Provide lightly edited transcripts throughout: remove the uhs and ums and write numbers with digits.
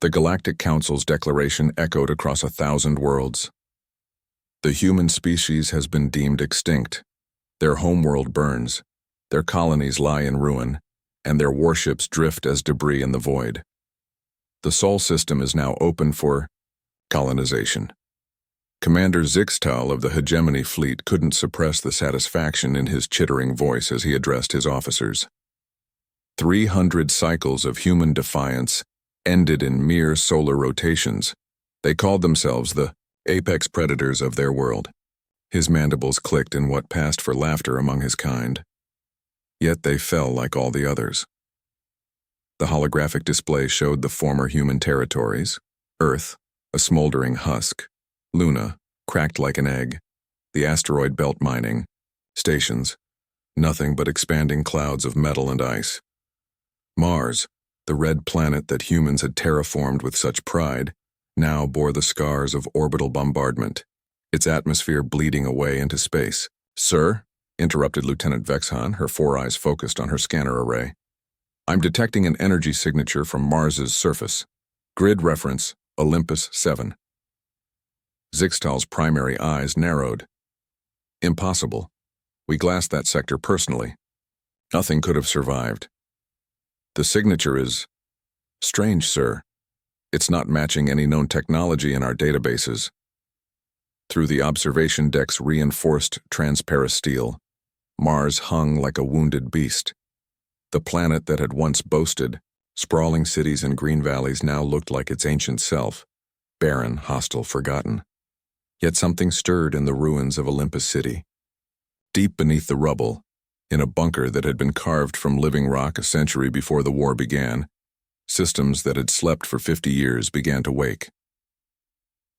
The Galactic Council's declaration echoed across 1,000 worlds. The human species has been deemed extinct. Their homeworld burns, their colonies lie in ruin, and their warships drift as debris in the void. The Sol system is now open for colonization. Commander Zixtal of the Hegemony Fleet couldn't suppress the satisfaction in his chittering voice as he addressed his officers. 300 cycles of human defiance ended in mere solar rotations. They called themselves the apex predators of their world. His mandibles clicked in what passed for laughter among his kind. Yet they fell like all the others. The holographic display showed the former human territories: Earth, a smoldering husk; Luna, cracked like an egg; the asteroid belt mining stations, nothing but expanding clouds of metal and ice; Mars, the red planet that humans had terraformed with such pride, now bore the scars of orbital bombardment, its atmosphere bleeding away into space. "Sir," interrupted Lieutenant Vexhan, her 4 eyes focused on her scanner array, "I'm detecting an energy signature from Mars's surface. Grid reference, Olympus 7. Zixtal's primary eyes narrowed. "Impossible. We glassed that sector personally. Nothing could have survived. The signature is strange, sir. It's not matching any known technology in our databases." Through the observation deck's reinforced transparasteel, Mars hung like a wounded beast. The planet that had once boasted sprawling cities and green valleys now looked like its ancient self, barren, hostile, forgotten. Yet something stirred in the ruins of Olympus City. Deep beneath the rubble, in a bunker that had been carved from living rock a century before the war began, systems that had slept for 50 years began to wake.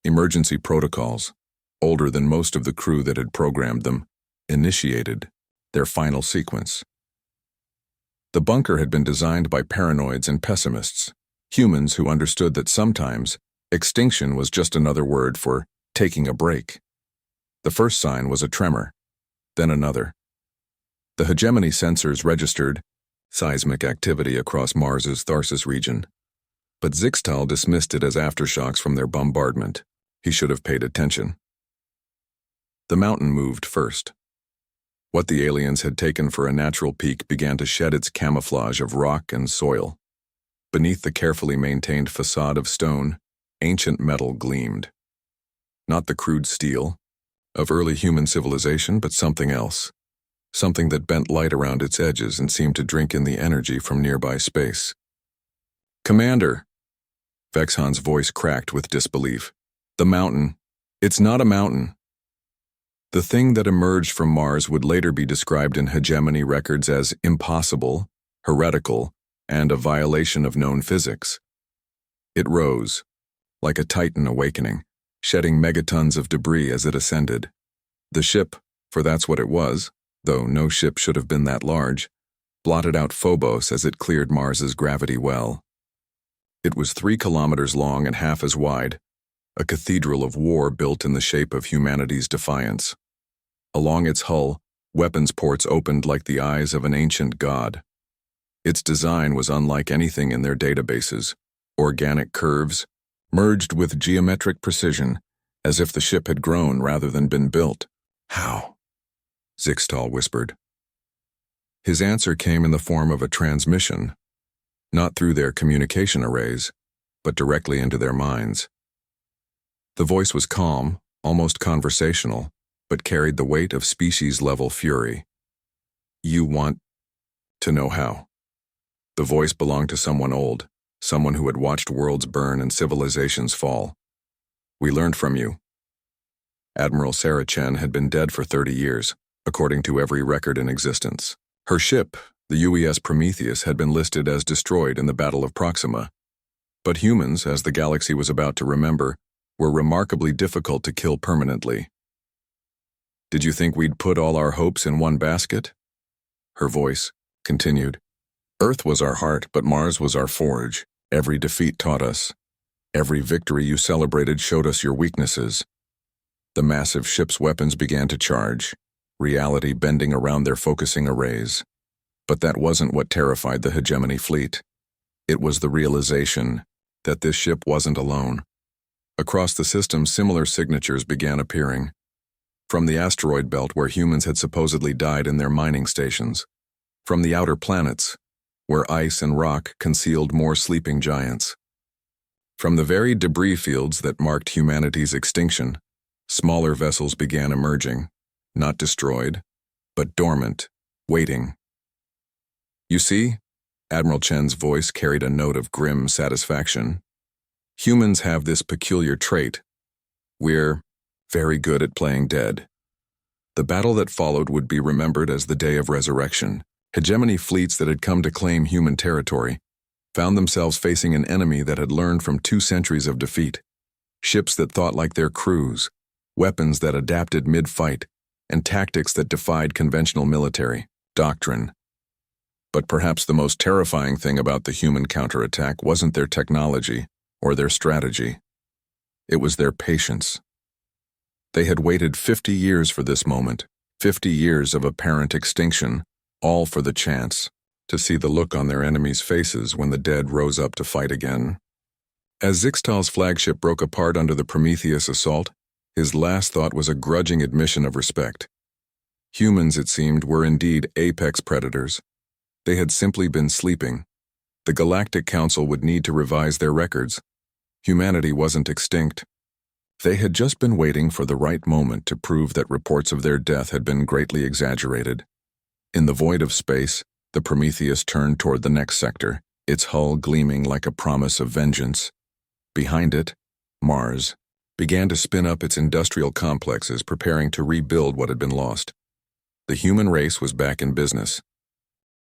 Emergency protocols, older than most of the crew that had programmed them, initiated their final sequence. The bunker had been designed by paranoids and pessimists, humans who understood that sometimes extinction was just another word for taking a break. The first sign was a tremor, then another. The hegemony sensors registered seismic activity across Mars's Tharsis region, but Zixtal dismissed it as aftershocks from their bombardment. He should have paid attention. The mountain moved first. What the aliens had taken for a natural peak began to shed its camouflage of rock and soil. Beneath the carefully maintained facade of stone, ancient metal gleamed. Not the crude steel of early human civilization, but something else. Something that bent light around its edges and seemed to drink in the energy from nearby space. "Commander!" Vexhan's voice cracked with disbelief. "The mountain. It's not a mountain." The thing that emerged from Mars would later be described in hegemony records as impossible, heretical, and a violation of known physics. It rose, like a titan awakening, shedding megatons of debris as it ascended. The ship, for that's what it was, though no ship should have been that large, blotted out Phobos as it cleared Mars's gravity well. It was 3 kilometers long and half as wide, a cathedral of war built in the shape of humanity's defiance. Along its hull, weapons ports opened like the eyes of an ancient god. Its design was unlike anything in their databases: organic curves, merged with geometric precision, as if the ship had grown rather than been built. "How?" Zixtal whispered. His answer came in the form of a transmission, not through their communication arrays, but directly into their minds. The voice was calm, almost conversational, but carried the weight of species-level fury. "You want to know how." The voice belonged to someone old, someone who had watched worlds burn and civilizations fall. "We learned from you." Admiral Sarah Chen had been dead for 30 years, according to every record in existence. Her ship, the UES Prometheus, had been listed as destroyed in the Battle of Proxima. But humans, as the galaxy was about to remember, were remarkably difficult to kill permanently. "Did you think we'd put all our hopes in one basket?" Her voice continued. "Earth was our heart, but Mars was our forge. Every defeat taught us. Every victory you celebrated showed us your weaknesses." The massive ship's weapons began to charge, reality bending around their focusing arrays. But that wasn't what terrified the hegemony fleet. It was the realization that this ship wasn't alone. Across the system, similar signatures began appearing. From the asteroid belt where humans had supposedly died in their mining stations. From the outer planets, where ice and rock concealed more sleeping giants. From the very debris fields that marked humanity's extinction, smaller vessels began emerging, not destroyed, but dormant, waiting. You see, Admiral Chen's voice carried a note of grim satisfaction. Humans have this peculiar trait. We're very good at playing dead. The battle that followed would be remembered as the Day of Resurrection. Hegemony fleets that had come to claim human territory found themselves facing an enemy that had learned from 2 centuries of defeat. Ships that thought like their crews, weapons that adapted mid-fight, and tactics that defied conventional military doctrine. But perhaps the most terrifying thing about the human counterattack wasn't their technology or their strategy. It was their patience. They had waited 50 years for this moment, 50 years of apparent extinction, all for the chance to see the look on their enemies' faces when the dead rose up to fight again. As Zixtal's flagship broke apart under the Prometheus assault, his last thought was a grudging admission of respect. Humans, it seemed, were indeed apex predators. They had simply been sleeping. The Galactic Council would need to revise their records. Humanity wasn't extinct. They had just been waiting for the right moment to prove that reports of their death had been greatly exaggerated. In the void of space, the Prometheus turned toward the next sector, its hull gleaming like a promise of vengeance. Behind it, Mars began to spin up its industrial complexes, preparing to rebuild what had been lost. The human race was back in business.